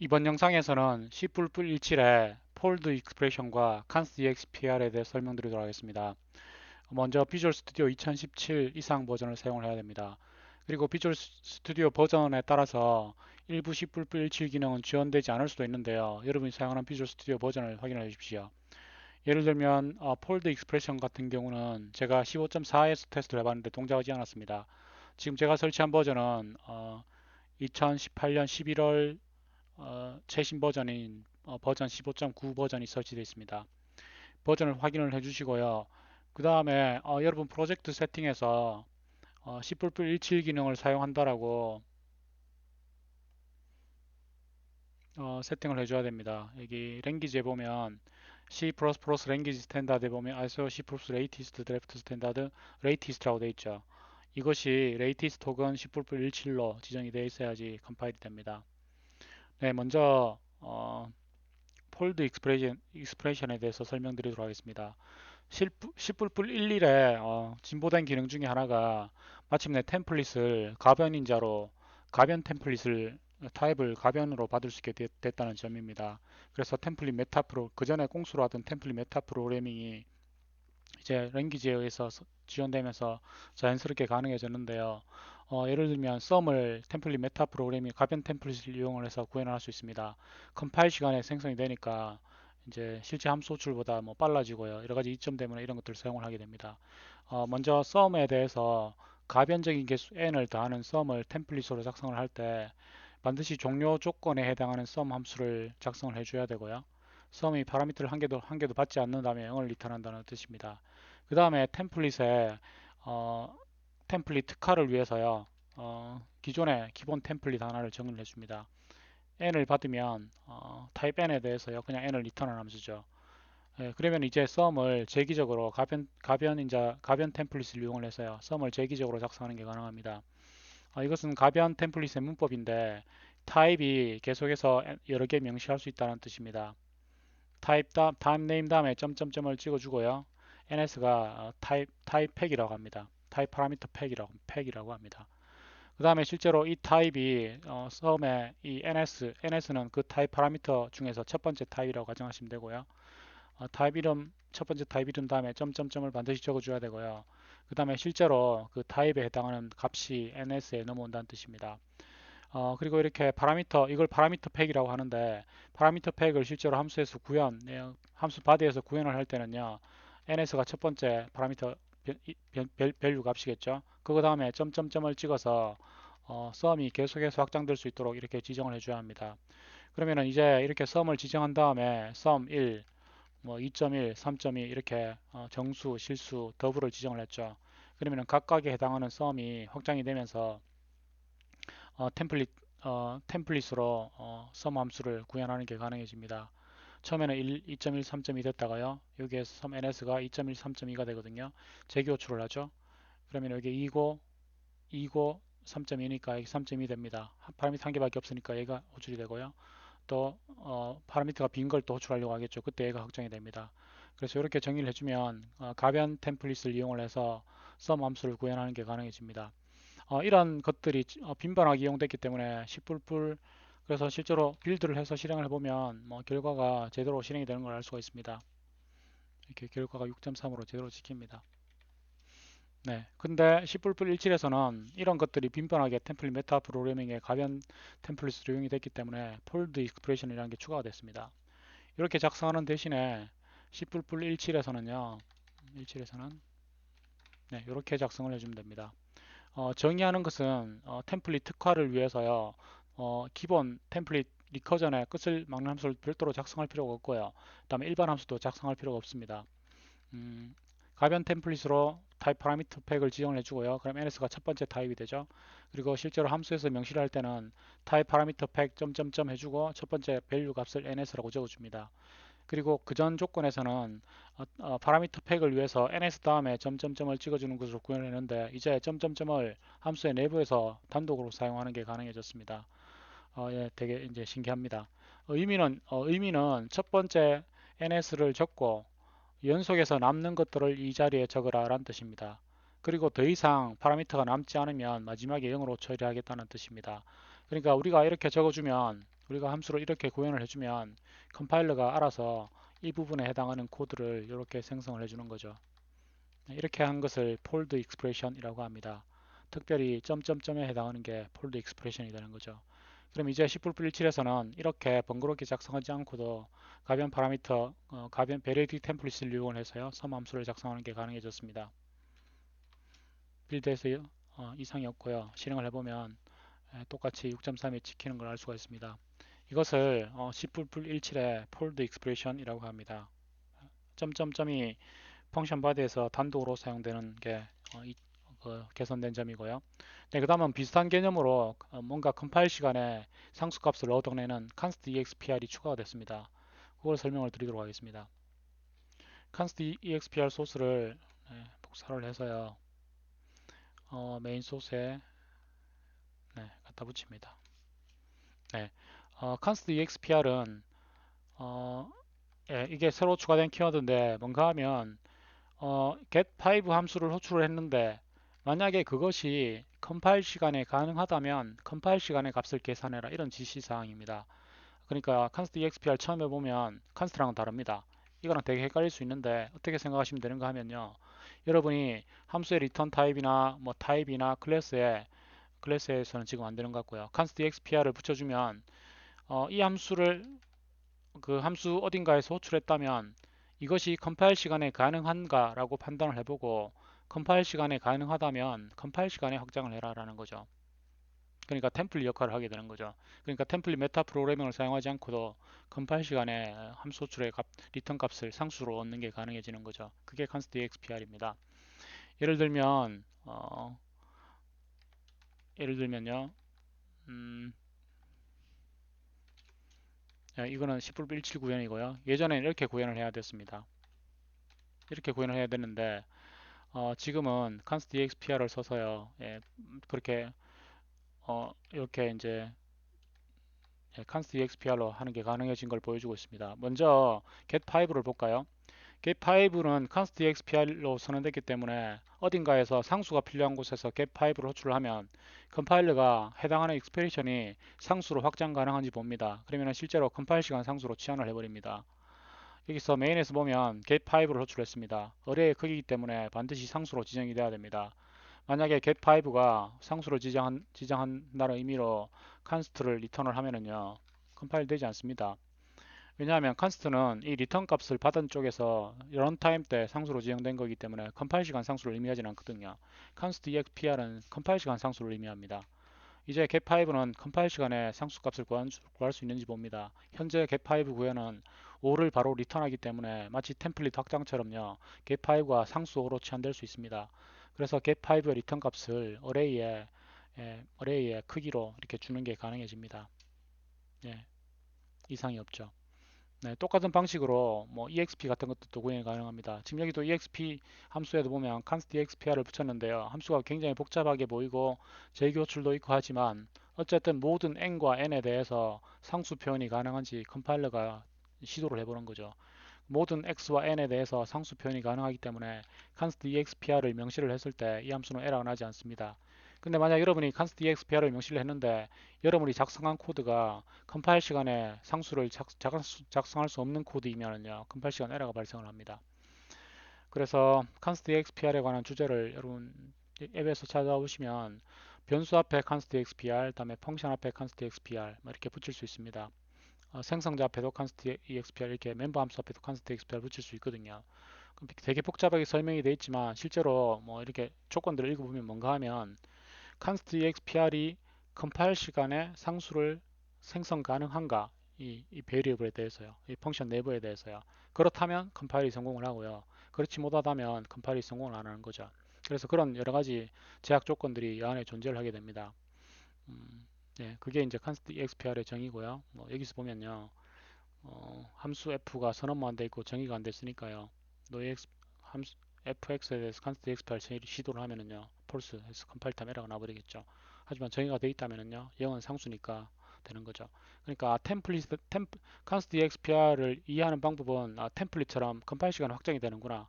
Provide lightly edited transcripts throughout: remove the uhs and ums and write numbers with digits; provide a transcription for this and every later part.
이번 영상에서는 C++17의 폴드 익스프레션과 칸스 EXPR에 대해 설명드리도록 하겠습니다. 먼저 비주얼 스튜디오 2017 이상 버전을 사용을 해야 됩니다. 그리고 비주얼 스튜디오 버전에 따라서 일부 C++17 기능은 지원되지 않을 수도 있는데요. 여러분이 사용하는 비주얼 스튜디오 버전을 확인해 주십시오. 예를 들면 폴드 익스프레션 같은 경우는 제가 15.4에서 테스트를 해봤는데 동작하지 않았습니다. 지금 제가 설치한 버전은 2018년 11월 최신 버전인 버전 15.9 버전이 설치되어 있습니다. 버전을 확인을 해주시고요. 그 다음에 여러분 프로젝트 세팅에서 C++17 기능을 사용한다라고 세팅을 해줘야 됩니다. 여기 랭귀지에 보면 C++ 랭귀지 스탠다드에 보면 ISO C++ 레이티스트 드래프트 스탠다드 레이티스트라고 되어 있죠. 이것이 레이티스트 혹은 C++17로 지정이 되어 있어야지 컴파일이 됩니다. 네, 먼저 폴드 익스프레션에 대해서 설명드리도록 하겠습니다. C++11의 진보된 기능 중에 하나가 마침내 템플릿을 가변인자로 가변 템플릿을 타입을 가변으로 받을 수 있게 됐다는 점입니다. 그래서 템플릿 메타 프로 그 전에 꽁수로 하던 템플릿 메타 프로그래밍이 이제 랭귀지에 의해서 지원되면서 자연스럽게 가능해졌는데요. 예를 들면 썸을 템플릿 메타 프로그래밍 가변 템플릿을 이용을 해서 구현할 수 있습니다. 컴파일 시간에 생성이 되니까 이제 실제 함수 호출보다 뭐 빨라지고요. 여러 가지 이점 때문에 이런 것들을 사용을 하게 됩니다. 먼저 썸에 대해서 가변적인 개수 n을 더하는 썸을 템플릿으로 작성을 할 때 반드시 종료 조건에 해당하는 썸 함수를 작성을 해줘야 되고요. 썸이 파라미터를 한 개도 받지 않는다면 0을 리턴한다는 뜻입니다. 그 다음에 템플릿에 어, 템플릿 특화를 위해서요. 기존의 기본 템플릿 하나를 정의를 해줍니다. n을 받으면 타입 n에 대해서요. 그냥 n을 리턴을 함수죠. 예, 그러면 이제 썸을 재기적으로 가변 템플릿을 이용을 해서요. 썸을 재기적으로 작성하는 게 가능합니다. 이것은 가변 템플릿의 문법인데 타입이 계속해서 여러 개 명시할 수 있다는 뜻입니다. 타입 네임 다음에 점점점을 찍어주고요. NS가 타입 팩이라고 합니다. 타입 파라미터 팩이라고 합니다. 그 다음에 실제로 이 타입이 썸의 이 NS는 그 타입 파라미터 중에서 첫 번째 타입이라고 가정하시면 되고요. 타입 이름 첫 번째 타입 이름 다음에 점점점을 반드시 적어줘야 되고요. 그 다음에 실제로 그 타입에 해당하는 값이 NS에 넘어온다는 뜻입니다. 그리고 이렇게 이걸 파라미터 팩이라고 하는데, 파라미터 팩을 실제로 함수 바디에서 구현을 할 때는요, NS가 첫 번째 파라미터 밸류 값이겠죠. 그거 다음에 점점점을 찍어서 썸이 계속해서 확장될 수 있도록 이렇게 지정을 해줘야 합니다. 그러면은 이제 이렇게 썸을 지정한 다음에 썸 1, 뭐 2.1, 3.2 이렇게 정수, 실수, 더블을 지정을 했죠. 그러면은 각각에 해당하는 썸이 확장이 되면서 어, 템플릿 템플릿으로 썸 함수를 구현하는 게 가능해집니다. 처음에는 2.1, 3.2 됐다가요. 여기에서 썸 ns가 2.1, 3.2가 되거든요. 재교출을 하죠. 그러면 여기 2고 3.2니까 여기 3.2 됩니다. 파라미터 한 개밖에 없으니까 얘가 호출이 되고요. 또 파라미터가 빈 걸 또 호출하려고 하겠죠. 그때 얘가 확정이 됩니다. 그래서 이렇게 정의를 해주면 가변 템플릿을 이용을 해서 썸 함수를 구현하는 게 가능해집니다. 이런 것들이 빈번하게 이용됐기 때문에 C++ 그래서 실제로 빌드를 해서 실행을 해보면 뭐 결과가 제대로 실행이 되는 걸 알 수가 있습니다. 이렇게 결과가 6.3으로 제대로 지킵니다. 네. 근데 C++17에서는 이런 것들이 빈번하게 템플릿 메타 프로그래밍의 가변 템플릿으로 이용이 됐기 때문에 폴드 익스프레션이라는 게 추가가 됐습니다. 이렇게 작성하는 대신에 C++17에서는요. 17에서는 네, 이렇게 작성을 해주면 됩니다. 정의하는 것은 템플릿 특화를 위해서요. 기본 템플릿 리커전의 끝을 막는 함수를 별도로 작성할 필요가 없고요. 그다음에 일반 함수도 작성할 필요가 없습니다. 가변 템플릿으로 타입 파라미터 팩을 지정을 해주고요. 그럼 NS가 첫 번째 타입이 되죠. 그리고 실제로 함수에서 명시를 할 때는 타입 파라미터 팩 점점점 해주고 첫 번째 밸류 값을 NS라고 적어줍니다. 그리고 그 전 조건에서는 파라미터 팩을 위해서 ns 다음에 점점점을 찍어주는 것으로 구현했는데 이제 점점점을 함수의 내부에서 단독으로 사용하는 게 가능해졌습니다. 예, 되게 이제 신기합니다. 의미는 첫 번째 ns를 적고 연속해서 남는 것들을 이 자리에 적으라 라는 뜻입니다. 그리고 더 이상 파라미터가 남지 않으면 마지막에 0으로 처리하겠다는 뜻입니다. 그러니까 우리가 이렇게 적어주면 우리가 함수를 이렇게 구현을 해주면 컴파일러가 알아서 이 부분에 해당하는 코드를 이렇게 생성을 해주는 거죠. 이렇게 한 것을 폴드 익스프레션이라고 합니다. 특별히 점점점에 해당하는 게 폴드 익스프레션이 되는 거죠. 그럼 이제 10+17에서는 이렇게 번거롭게 작성하지 않고도 가변 파라미터, 가변 베리에이티 템플릿을 이용해서요 섬 함수를 작성하는 게 가능해졌습니다. 빌드에서 이상이 없고요. 실행을 해보면 똑같이 6.3에 찍히는 걸 알 수가 있습니다. 이것을 10+17의 폴드 익스프레션이라고 합니다. 점점점이 펑션 바디에서 단독으로 사용되는 게 개선된 점이고요. 네, 그 다음은 비슷한 개념으로 뭔가 컴파일 시간에 상수값을 얻어내는 const expr이 추가가 됐습니다. 그걸 설명을 드리도록 하겠습니다. const expr 소스를 복사를 해서요. 메인 소스에 갖다 붙입니다. 네, const expr은 이게 새로 추가된 키워드인데 뭔가 하면 get5 함수를 호출을 했는데 만약에 그것이 컴파일 시간에 가능하다면 컴파일 시간의 값을 계산해라 이런 지시사항입니다. 그러니까 const expr 처음에 보면 const랑은 다릅니다. 이거랑 되게 헷갈릴 수 있는데 어떻게 생각하시면 되는가 하면요. 여러분이 함수의 리턴 타입이나 뭐 타입이나 클래스에서는 지금 안 되는 것 같고요. const expr를 붙여주면 이 함수를 그 함수 어딘가에서 호출했다면 이것이 컴파일 시간에 가능한가 라고 판단을 해보고 컴파일 시간에 가능하다면 컴파일 시간에 확장을 해라 라는 거죠. 그러니까 템플릿 역할을 하게 되는 거죠. 그러니까 템플릿 메타 프로그래밍을 사용하지 않고도 컴파일 시간에 함수 호출의 리턴 값을 상수로 얻는 게 가능해지는 거죠. 그게 const expr입니다. 예를 들면 예를 들면요. 음, 이거는 10+17 구현이고요. 예전에는 이렇게 구현을 해야 됐습니다. 이렇게 구현을 해야 되는데 지금은 const expr를 써서요. 그렇게 이렇게 이제 const expr로 하는 게 가능해진 걸 보여주고 있습니다. 먼저 get5를 볼까요? get5는 const expr로 선언됐기 때문에 어딘가에서 상수가 필요한 곳에서 get5를 호출을 하면 컴파일러가 해당하는 익스프레션이 상수로 확장 가능한지 봅니다. 그러면 실제로 컴파일 시간 상수로 치환을 해버립니다. 여기서 메인에서 보면 get5를 호출했습니다. 어레이의 크기이기 때문에 반드시 상수로 지정이 돼야 됩니다. 만약에 get5가 상수를 지정한다는 의미로 const를 리턴을 하면은요 컴파일 되지 않습니다. 왜냐하면 const는 이 리턴 값을 받은 쪽에서 런타임 때 상수로 지정된 거기 때문에 컴파일 시간 상수를 의미하지는 않거든요. const expr은 컴파일 시간 상수를 의미합니다. 이제 get5는 컴파일 시간에 상수 값을 구할 수 있는지 봅니다. 현재 get5 구현은 5를 바로 리턴하기 때문에 마치 템플릿 확장처럼요. get5가 상수 5로 치환될 수 있습니다. 그래서 get5의 리턴 값을 어레이의 크기로 이렇게 주는 게 가능해집니다. 예, 이상이 없죠. 네, 똑같은 방식으로 뭐 exp 같은 것도 도구에 가능합니다. 지금 여기도 exp 함수에도 보면 const expr를 붙였는데요. 함수가 굉장히 복잡하게 보이고 재교출도 있고 하지만 어쨌든 모든 n과 n에 대해서 상수 표현이 가능한지 컴파일러가 시도를 해보는 거죠. 모든 x와 n에 대해서 상수 표현이 가능하기 때문에 const expr를 명시를 했을 때 이 함수는 에러가 나지 않습니다. 근데 만약 여러분이 const expr를 명시를 했는데 여러분이 작성한 코드가 컴파일 시간에 상수를 작성할 수 없는 코드이면요 컴파일 시간 에러가 발생을 합니다. 그래서 const expr에 관한 주제를 여러분 앱에서 찾아보시면 변수 앞에 const expr, 다음에 펑션 앞에 const expr 이렇게 붙일 수 있습니다. 생성자 앞에도 const expr 이렇게 멤버 함수 앞에도 const expr 붙일 수 있거든요. 되게 복잡하게 설명이 되어 있지만 실제로 뭐 이렇게 조건들을 읽어보면 뭔가 하면 const expr이 컴파일 시간에 상수를 생성 가능한가 이 베리어블에 대해서요. 이 펑션 내부에 대해서요. 그렇다면 컴파일이 성공을 하고요. 그렇지 못하다면 컴파일이 성공을 안 하는 거죠. 그래서 그런 여러 가지 제약 조건들이 이 안에 존재를 하게 됩니다. 네, 그게 이제 const expr의 정의고요. 뭐 여기서 보면요. 함수 f가 선언만 안 돼 있고 정의가 안 됐으니까요. noex 함수 fx에 대해서 const expr 시도를 하면은요. false해서 컴파일 타임 에러가 나버리겠죠. 하지만 정의가 돼 있다면은요. 0은 상수니까 되는 거죠. 그러니까 const expr를 이해하는 방법은 템플릿처럼 컴파일 시간 확정이 되는구나.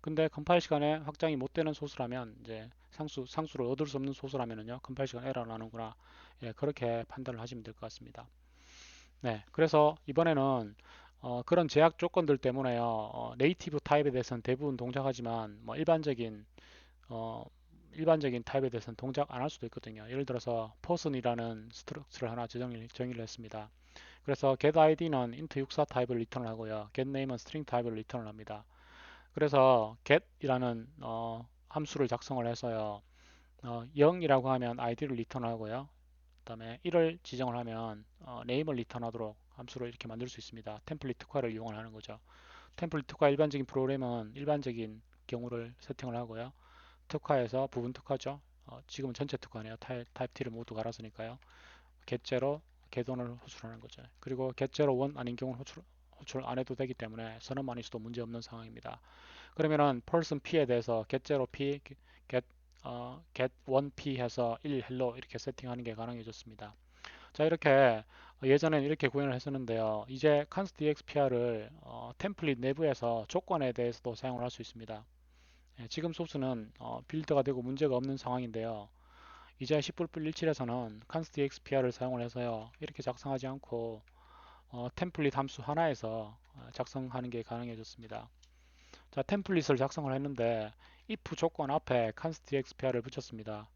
근데 컴파일 시간에 확장이 못 되는 소스라면 이제 상수를 얻을 수 없는 소스라면은요. 컴파일 시간 에러가 나는구나. 예, 그렇게 판단을 하시면 될 것 같습니다. 네, 그래서 이번에는 그런 제약 조건들 때문에요. 네이티브 타입에 대해서는 대부분 동작하지만 뭐 어, 일반적인 타입에 대해서는 동작 안 할 수도 있거든요. 예를 들어서 person이라는 스트럭처를 하나 정의를 했습니다. 그래서 get id는 int 64 타입을 리턴을 하고요. get name은 string 타입을 리턴을 합니다. 그래서 get이라는 함수를 작성을 해서요. 0이라고 하면 id를 리턴하고요. 그다음에 1을 지정을 하면 name을 리턴하도록 함수를 이렇게 만들 수 있습니다. 템플릿 특화를 이용을 하는 거죠. 템플릿 특화 일반적인 프로그램은 일반적인 경우를 세팅을 하고요. 특화에서 부분 특화죠. 지금은 전체 특화네요. 타입 T를 모두 갈았으니까요. get제로 개돈을 호출하는 거죠. 그리고 get제로 원 아닌 경우는 호출 안 해도 되기 때문에 선언만 있어도 문제 없는 상황입니다. 그러면은 person P에 대해서 get제로 P, get 1P 해서 1 hello 이렇게 세팅하는 게 가능해졌습니다. 자, 이렇게 예전에는 이렇게 구현을 했었는데요. 이제 const expR을 템플릿 내부에서 조건에 대해서도 사용을 할 수 있습니다. 예, 지금 소스는 빌드가 되고 문제가 없는 상황인데요. 이제 10.17에서는 const expR을 사용을 해서요. 이렇게 작성하지 않고 템플릿 함수 하나에서 작성하는 게 가능해졌습니다. 자, 템플릿을 작성을 했는데 if 조건 앞에 const expr를 붙였습니다.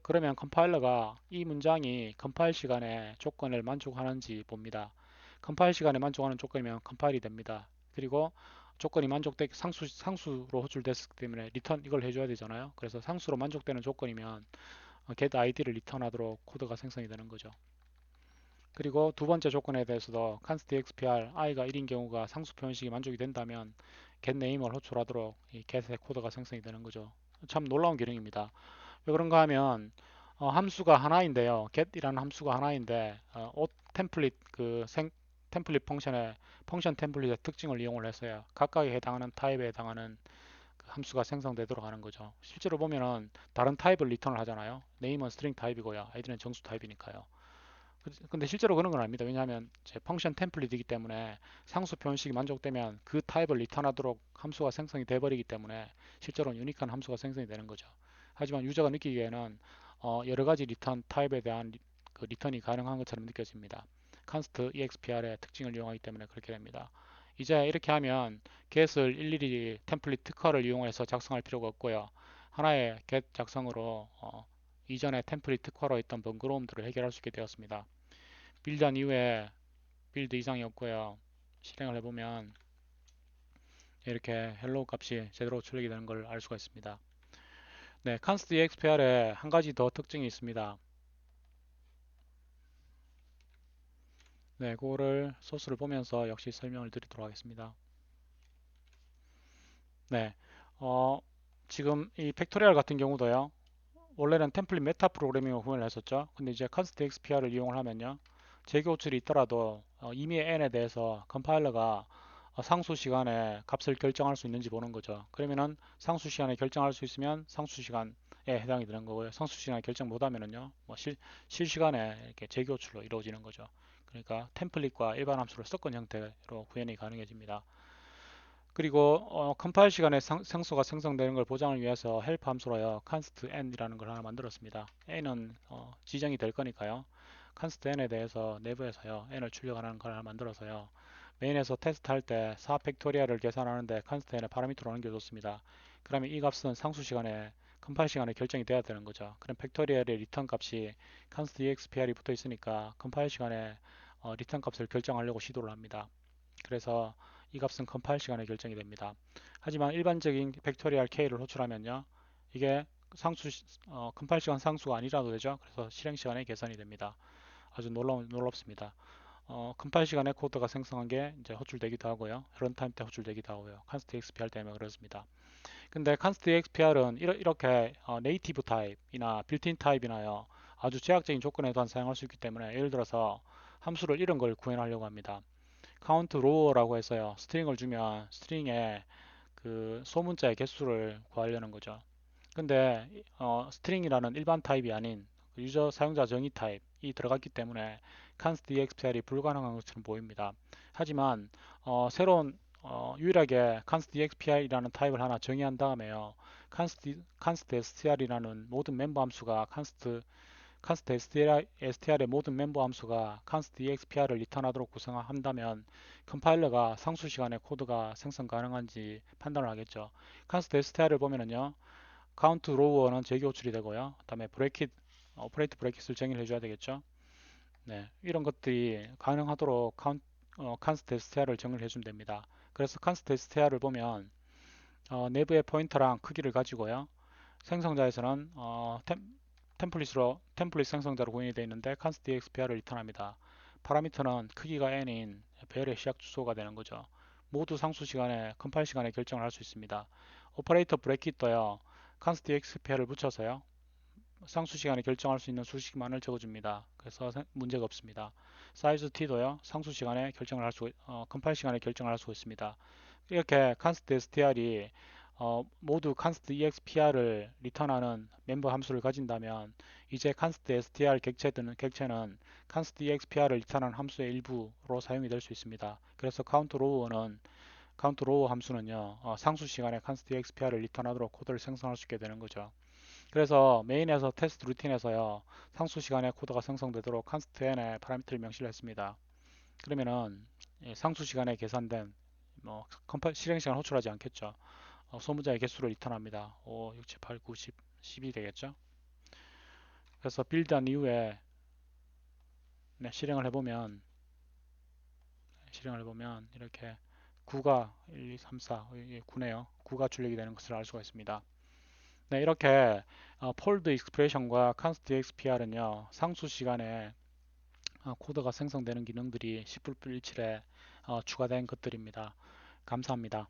그러면 컴파일러가 이 문장이 컴파일 시간에 조건을 만족하는지 봅니다. 컴파일 시간에 만족하는 조건이면 컴파일이 됩니다. 그리고 조건이 상수로 호출됐기 때문에 리턴 이걸 해줘야 되잖아요. 그래서 상수로 만족되는 조건이면 get id를 리턴하도록 코드가 생성이 되는 거죠. 그리고 두 번째 조건에 대해서도 const expr i가 1인 경우가 상수 표현식이 만족이 된다면 get name을 호출하도록 이 get의 코드가 생성이 되는 거죠. 참 놀라운 기능입니다. 왜 그런가 하면 함수가 하나인데요. get이라는 함수가 하나인데 템플릿 템플릿 펑션의 펑션 템플릿의 특징을 이용을 해서요. 각각에 해당하는 타입에 해당하는 그 함수가 생성되도록 하는 거죠. 실제로 보면은 다른 타입을 리턴을 하잖아요. name은 string 타입이고요. id는 정수 타입이니까요. 근데 실제로 그런 건 아닙니다. 왜냐하면 제 펑션 템플릿이기 때문에 상수 표현식이 만족되면 그 타입을 리턴하도록 함수가 생성이 돼 버리기 때문에 실제로는 유니크한 함수가 생성이 되는 거죠. 하지만 유저가 느끼기에는 여러 가지 리턴 타입에 대한 그 리턴이 가능한 것처럼 느껴집니다. const expr의 특징을 이용하기 때문에 그렇게 됩니다. 이제 이렇게 하면 get을 일일이 템플릿 특화를 이용해서 작성할 필요가 없고요. 하나의 get 작성으로 이전에 템플릿 특화로 했던 번거로움들을 해결할 수 있게 되었습니다. 빌드한 이후에 빌드 이상이 없고요. 실행을 해보면 이렇게 헬로우 값이 제대로 출력이 되는 걸 알 수가 있습니다. 네, const expr에 한 가지 더 특징이 있습니다. 네, 그거를 소스를 보면서 역시 설명을 드리도록 하겠습니다. 네, 어, 지금 이 팩토리얼 같은 경우도요. 원래는 템플릿 메타 프로그래밍을 구현을 했었죠. 근데 이제 const expr를 이용을 하면요. 재교 호출이 있더라도 이미 n에 대해서 컴파일러가 상수 시간에 값을 결정할 수 있는지 보는 거죠. 그러면은 상수 시간에 결정할 수 있으면 상수 시간에 해당이 되는 거고요. 상수 시간에 결정 못하면은요, 뭐 실시간에 이렇게 재교 호출로 이루어지는 거죠. 그러니까 템플릿과 일반 함수를 섞은 형태로 구현이 가능해집니다. 그리고 컴파일 시간에 상수가 생성되는 걸 보장을 위해서 헬프 함수로요. const n이라는 걸 하나 만들었습니다. n은 지정이 될 거니까요. const n에 대해서 내부에서요. n을 출력하는 걸 하나 만들어서요. 메인에서 테스트할 때 4 팩토리얼을 계산하는데 const n에 파라미터로 남겨줬습니다. 그러면 이 값은 상수 시간에 컴파일 시간에 결정이 돼야 되는 거죠. 그럼 팩토리얼의 리턴 값이 const expr이 붙어 있으니까 컴파일 시간에 리턴 값을 결정하려고 시도를 합니다. 그래서 이 값은 컴파일 시간에 결정이 됩니다. 하지만 일반적인 팩토리얼 K를 호출하면요. 이게 컴파일 시간 상수가 아니라도 되죠. 그래서 실행 시간에 계산이 됩니다. 아주 놀랍습니다. 컴파일 시간에 코드가 생성한 게 이제 호출되기도 하고요. 런타임 때 호출되기도 하고요. const expr 때문에 그렇습니다. 근데 const expr은 이렇게 네이티브 타입이나 빌트인 타입이나요. 아주 제약적인 조건에도 사용할 수 있기 때문에 예를 들어서 함수를 이런 걸 구현하려고 합니다. 카운트 로어라고 해서요. 스트링을 주면 스트링의 그 소문자의 개수를 구하려는 거죠. 근데 스트링이라는 일반 타입이 아닌 유저 사용자 정의 타입이 들어갔기 때문에 const expr이 불가능한 것처럼 보입니다. 하지만 새로운 유일하게 const expr이라는 타입을 하나 정의한 다음에요. const str이라는 모든 멤버 함수가 const str의 모든 멤버 함수가 const expr를 리턴하도록 구성한다면 컴파일러가 상수 시간에 코드가 생성 가능한지 판단을 하겠죠. const str을 보면은요, count row는 재기 호출이 되고요. 그다음에 브레킷, 오퍼레이트 브레킷을 정의를 해줘야 되겠죠. 네, 이런 것들이 가능하도록 const str를 정의를 해주면 됩니다. 그래서 const str를 보면 내부의 포인터랑 크기를 가지고요. 생성자에서는 템플릿 생성자로 구현이 되어 있는데 const expr를 리턴합니다. 파라미터는 크기가 n인 배열의 시작 주소가 되는 거죠. 모두 상수 시간에 컴파일 시간에 결정을 할 수 있습니다. 오퍼레이터 브레킷도요. const expr를 붙여서요. 상수 시간에 결정할 수 있는 수식만을 적어줍니다. 그래서 문제가 없습니다. 사이즈 t도요. 상수 시간에 컴파일 시간에 결정을 할 수 있습니다. 이렇게 const str이 모두 const expr를 리턴하는 멤버 함수를 가진다면 이제 const str 객체는 const expr를 리턴하는 함수의 일부로 사용이 될 수 있습니다. 그래서 count row 함수는요, 상수 시간에 const expr를 리턴하도록 코드를 생성할 수 있게 되는 거죠. 그래서 메인에서 테스트 루틴에서요, 상수 시간에 코드가 생성되도록 const n의 파라미터를 명시를 했습니다. 그러면은 상수 시간에 계산된 실행 시간 호출하지 않겠죠. 소문자의 개수를 리턴합니다. 5, 6, 7, 8, 9, 10, 10이 되겠죠. 그래서 빌드한 이후에 네, 실행을 해보면 이렇게 9가 1, 2, 3, 4, 9네요. 9가 출력이 되는 것을 알 수가 있습니다. 네, 이렇게 폴드 익스프레션과 const xpr은요, 상수 시간에 코드가 생성되는 기능들이 10불 17에 추가된 것들입니다. 감사합니다.